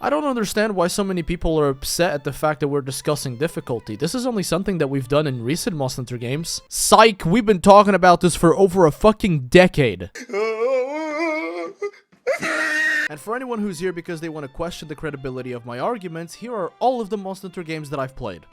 I don't understand why so many people are upset at the fact that we're discussing difficulty. This is only something that we've done in recent Monster Hunter games. Psych, we've been talking about this for over a fucking decade. And for anyone who's here because they want to question the credibility of my arguments, here are all of the Monster Hunter games that I've played.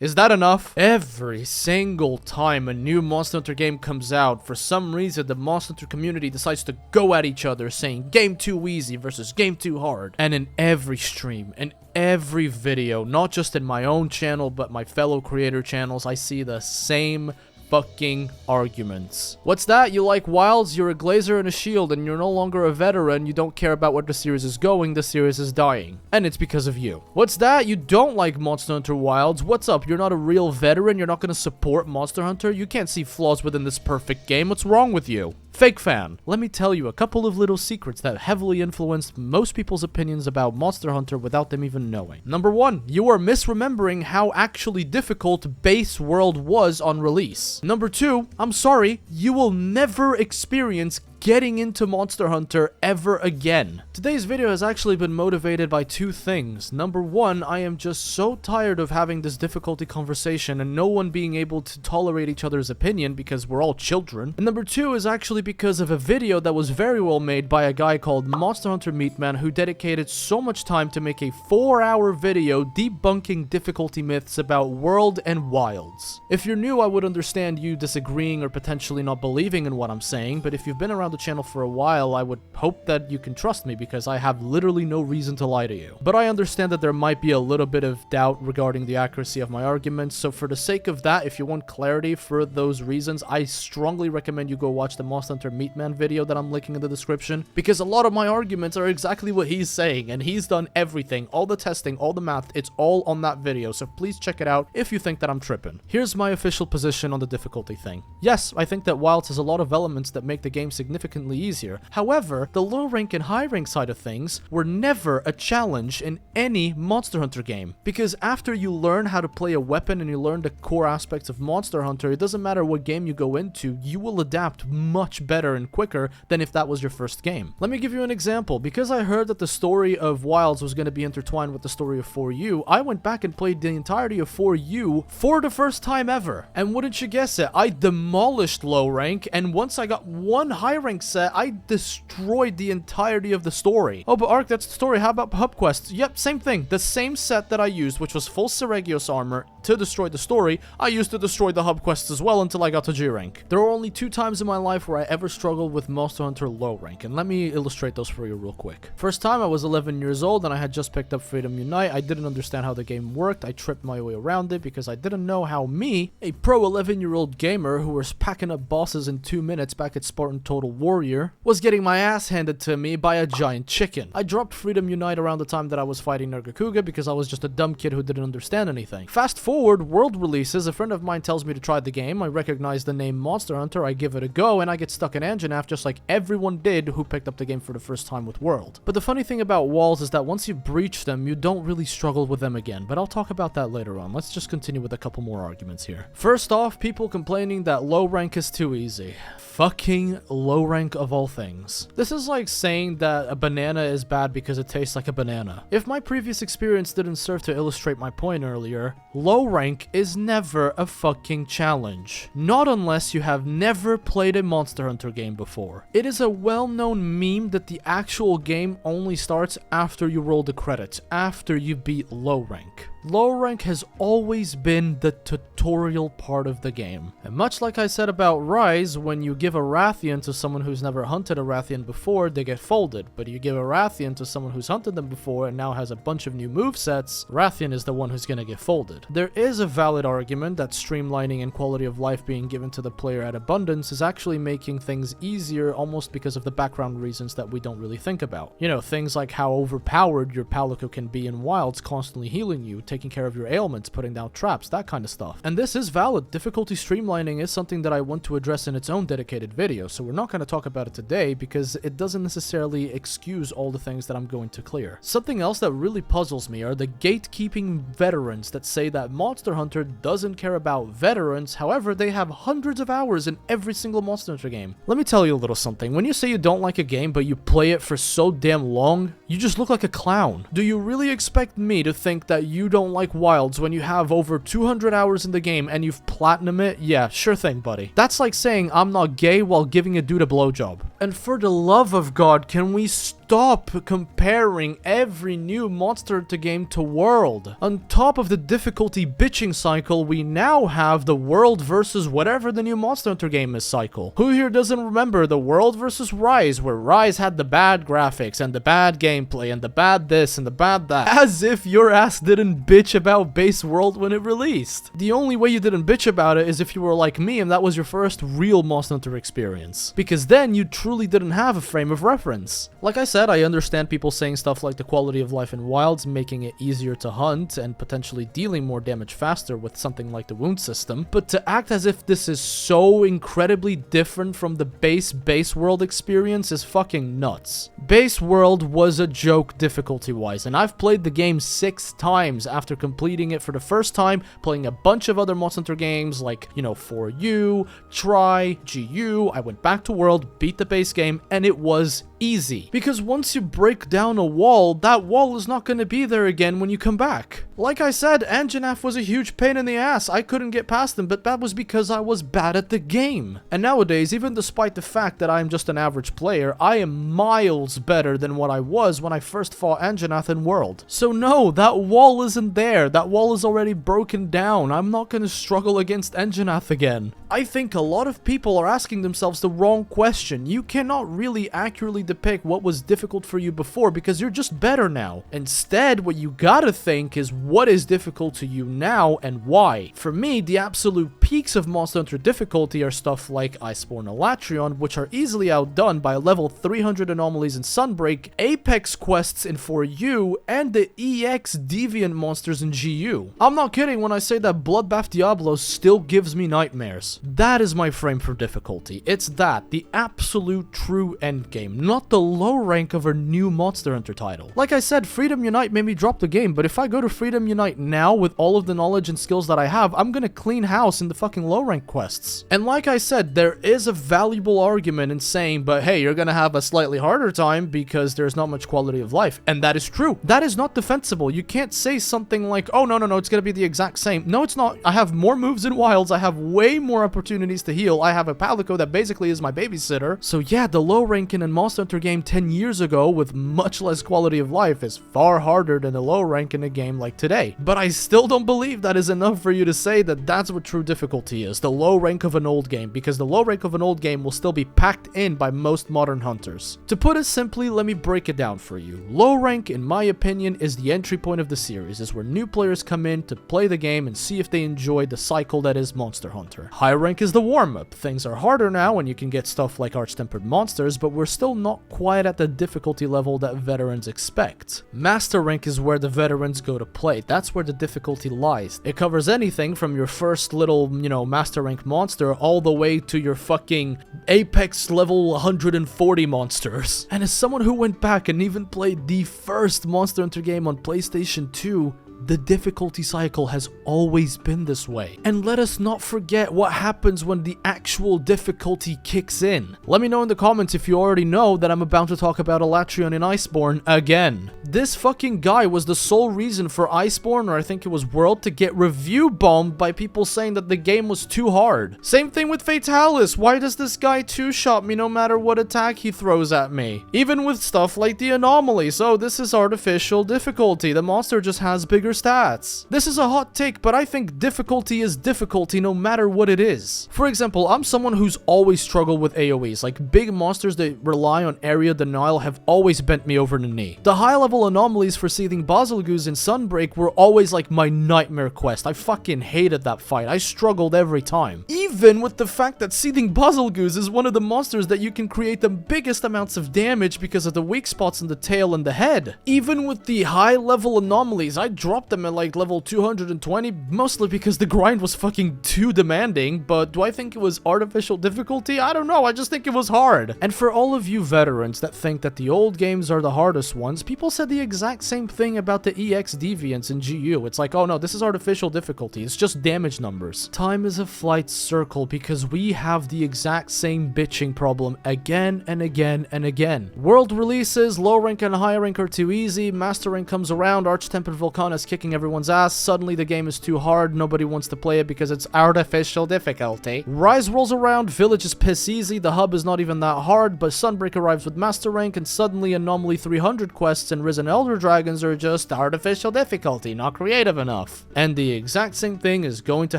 Is that enough? Every single time a new Monster Hunter game comes out, for some reason the Monster Hunter community decides to go at each other saying game too easy versus game too hard. And in every stream, in every video, not just in my own channel but my fellow creator channels, I see the same fucking arguments. What's that? You like Wilds? You're a Glazer and a Shield and you're no longer a veteran. You don't care about where the series is going. The series is dying. And it's because of you. What's that? You don't like Monster Hunter Wilds. What's up? You're not a real veteran. You're not gonna support Monster Hunter. You can't see flaws within this perfect game. What's wrong with you? Fake fan. Let me tell you a couple of little secrets that heavily influenced most people's opinions about Monster Hunter without them even knowing. Number 1, you are misremembering how actually difficult Base World was on release. Number 2, I'm sorry, you will never experience getting into Monster Hunter ever again. Today's video has actually been motivated by two things. Number 1, I am just so tired of having this difficulty conversation and no one being able to tolerate each other's opinion because we're all children. And number 2 is actually because of a video that was very well made by a guy called Monster Hunter Meatman who dedicated so much time to make a 4-hour video debunking difficulty myths about World and Wilds. If you're new, I would understand you disagreeing or potentially not believing in what I'm saying, but if you've been around the channel for a while, I would hope that you can trust me because I have literally no reason to lie to you. But I understand that there might be a little bit of doubt regarding the accuracy of my arguments, so for the sake of that, if you want clarity for those reasons, I strongly recommend you go watch the Monster Hunter Meatman video that I'm linking in the description, because a lot of my arguments are exactly what he's saying, and he's done everything, all the testing, all the math, it's all on that video, so please check it out if you think that I'm tripping. Here's my official position on the difficulty thing. Yes, I think that Wilds has a lot of elements that make the game significantly easier. However, the low rank and high rank side of things were never a challenge in any Monster Hunter game. Because after you learn how to play a weapon and you learn the core aspects of Monster Hunter, it doesn't matter what game you go into, you will adapt much better and quicker than if that was your first game. Let me give you an example. Because I heard that the story of Wilds was going to be intertwined with the story of 4U, I went back and played the entirety of 4U for the first time ever. And wouldn't you guess it, I demolished low rank, and once I got one high rank set, I destroyed the entirety of the story. Oh, but Ark, that's the story. How about hub quests? Yep, same thing. The same set that I used, which was full Seregios armor to destroy the story, I used to destroy the hub quests as well until I got to G rank. There were only 2 times in my life where I ever struggled with Monster Hunter low rank, and let me illustrate those for you real quick. First time, I was 11 years old and I had just picked up Freedom Unite. I didn't understand how the game worked. I tripped my way around it because I didn't know how me, a pro 11-year-old gamer who was packing up bosses in 2 minutes back at Spartan Total Warrior, was getting my ass handed to me by a giant chicken. I dropped Freedom Unite around the time that I was fighting Nergakuga because I was just a dumb kid who didn't understand anything. Fast forward, World releases, a friend of mine tells me to try the game, I recognize the name Monster Hunter, I give it a go, and I get stuck in Anjanath just like everyone did who picked up the game for the first time with World. But the funny thing about walls is that once you breach them, you don't really struggle with them again, but I'll talk about that later on. Let's just continue with a couple more arguments here. First off, people complaining that low rank is too easy. Fucking low rank of all things. This is like saying that a banana is bad because it tastes like a banana. If my previous experience didn't serve to illustrate my point earlier, low rank is never a fucking challenge. Not unless you have never played a Monster Hunter game before. It is a well-known meme that the actual game only starts after you roll the credits, after you beat low rank. Low rank has always been the tutorial part of the game. And much like I said about Rise, when you give a Rathian to someone who's never hunted a Rathian before, they get folded. But you give a Rathian to someone who's hunted them before and now has a bunch of new movesets, Rathian is the one who's gonna get folded. There is a valid argument that streamlining and quality of life being given to the player at abundance is actually making things easier almost because of the background reasons that we don't really think about. You know, things like how overpowered your Palico can be in Wilds, constantly healing you, taking care of your ailments, putting down traps, that kind of stuff. And this is valid. Difficulty streamlining is something that I want to address in its own dedicated video, so we're not going to talk about it today because it doesn't necessarily excuse all the things that I'm going to clear. Something else that really puzzles me are the gatekeeping veterans that say that Monster Hunter doesn't care about veterans, however, they have hundreds of hours in every single Monster Hunter game. Let me tell you a little something. When you say you don't like a game, but you play it for so damn long, you just look like a clown. Do you really expect me to think that you don't like Wilds when you have over 200 hours in the game and you've platinum it? Yeah, sure thing, buddy. That's like saying I'm not gay while giving a dude a blowjob. And for the love of God, can we stop comparing every new Monster Hunter game to World? On top of the difficulty bitching cycle, we now have the World versus whatever the new Monster Hunter game is cycle. Who here doesn't remember the World versus Rise, where Rise had the bad graphics and the bad gameplay and the bad this and the bad that? As if your ass didn't bitch about Base World when it released. The only way you didn't bitch about it is if you were like me and that was your first real Monster Hunter experience, because then you truly didn't have a frame of reference. Like I said, I understand people saying stuff like the quality of life in Wilds making it easier to hunt and potentially dealing more damage faster with something like the wound system, but to act as if this is so incredibly different from the base World experience is fucking nuts. Base World was a joke difficulty-wise, and I've played the game 6 times after completing it for the first time, playing a bunch of other Monster Hunter games like, you know, 4U, Tri, GU. I went back to World, beat the base game, and it was easy. Because once you break down a wall, that wall is not going to be there again when you come back. Like I said, Anjanath was a huge pain in the ass. I couldn't get past him, but that was because I was bad at the game. And nowadays, even despite the fact that I am just an average player, I am miles better than what I was when I first fought Anjanath in World. So no, that wall isn't there. That wall is already broken down. I'm not going to struggle against Anjanath again. I think a lot of people are asking themselves the wrong question. You cannot really accurately depict what was difficult for you before because you're just better now. Instead, what you gotta think is what is difficult to you now and why. For me, the absolute peaks of Monster Hunter difficulty are stuff like Iceborne Elatrion, which are easily outdone by level 300 anomalies in Sunbreak, Apex quests in 4U, and the EX Deviant monsters in GU. I'm not kidding when I say that Bloodbath Diablo still gives me nightmares. That is my frame for difficulty. It's that, the absolute true endgame, not the low rank of a new Monster Hunter title. Like I said, Freedom Unite made me drop the game, but if I go to Freedom Unite now with all of the knowledge and skills that I have, I'm gonna clean house in the fucking low rank quests. And like I said, there is a valuable argument in saying, but hey, you're gonna have a slightly harder time because there's not much quality of life. And that is true. That is not defensible. You can't say something like, oh, no, it's gonna be the exact same. No, it's not. I have more moves in Wilds. I have way more opportunities to heal. I have a Palico that basically is my babysitter. So yeah, the low ranking in Monster Hunter game 10 years ago with much less quality of life is far harder than the low rank in a game like today. But I still don't believe that is enough for you to say that that's what true difficulty is, the low rank of an old game, because the low rank of an old game will still be packed in by most modern hunters. To put it simply, let me break it down for you. Low rank, in my opinion, is the entry point of the series, is where new players come in to play the game and see if they enjoy the cycle that is Monster Hunter. High rank is the warm-up. Things are harder now and you can get stuff like Arch-Tempered Monsters, but we're still not quite at the difficulty level that veterans expect. Master rank is where the veterans go to play. That's where the difficulty lies. It covers anything from your first little, master rank monster all the way to your fucking Apex level 140 monsters. And as someone who went back and even played the first Monster Hunter game on PlayStation 2, the difficulty cycle has always been this way. And let us not forget what happens when the actual difficulty kicks in. Let me know in the comments if you already know that I'm about to talk about Elatrion in Iceborne again. This fucking guy was the sole reason for Iceborne, or I think it was World, to get review bombed by people saying that the game was too hard. Same thing with Fatalis. Why does this guy two-shot me no matter what attack he throws at me? Even with stuff like the anomalies. Oh, this is artificial difficulty. The monster just has bigger stats. This is a hot take, but I think difficulty is difficulty no matter what it is. For example, I'm someone who's always struggled with AoEs. Like, big monsters that rely on area denial have always bent me over the knee. The high level anomalies for seething Basilegus in Sunbreak were always like my nightmare quest. I fucking hated that fight. I struggled every time. Even Even with the fact that Seething Puzzlegoose is one of the monsters that you can create the biggest amounts of damage because of the weak spots in the tail and the head. Even with the high level anomalies, I dropped them at like level 220, mostly because the grind was fucking too demanding, but do I think it was artificial difficulty? I don't know, I just think it was hard. And for all of you veterans that think that the old games are the hardest ones, people said the exact same thing about the EX deviants in GU. It's like, oh no, this is artificial difficulty, it's just damage numbers. Time is a flight circle because we have the exact same bitching problem again and again and again. World releases, low rank and high rank are too easy, master rank comes around, Arch-Tempered Volcana is kicking everyone's ass, suddenly the game is too hard, nobody wants to play it because it's artificial difficulty. Rise rolls around, Village is piss easy, the hub is not even that hard, but Sunbreak arrives with master rank and suddenly Anomaly 300 quests and Risen Elder Dragons are just artificial difficulty, not creative enough. And the exact same thing is going to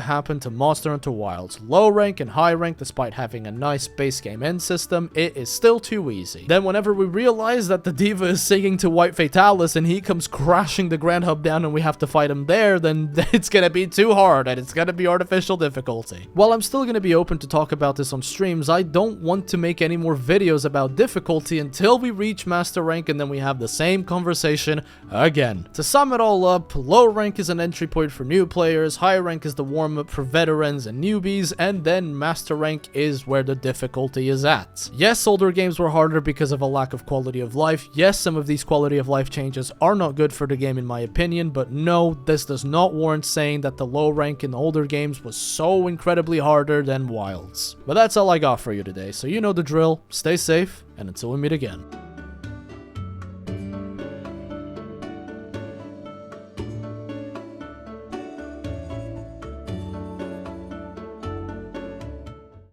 happen to Monster Hunter Wilds. Low rank and high rank, despite having a nice base game end system, it is still too easy. Then whenever we realize that the Diva is singing to White Fatalis and he comes crashing the Grand Hub down and we have to fight him there, then it's gonna be too hard and it's gonna be artificial difficulty. While I'm still gonna be open to talk about this on streams, I don't want to make any more videos about difficulty until we reach master rank and then we have the same conversation again. To sum it all up, low rank is an entry point for new players, high rank is the warm-up for veterans and newbies, and then master rank is where the difficulty is at. Yes, older games were harder because of a lack of quality of life. Yes, some of these quality of life changes are not good for the game in my opinion, but no, this does not warrant saying that the low rank in older games was so incredibly harder than Wilds. But that's all I got for you today, so you know the drill, stay safe, and until we meet again.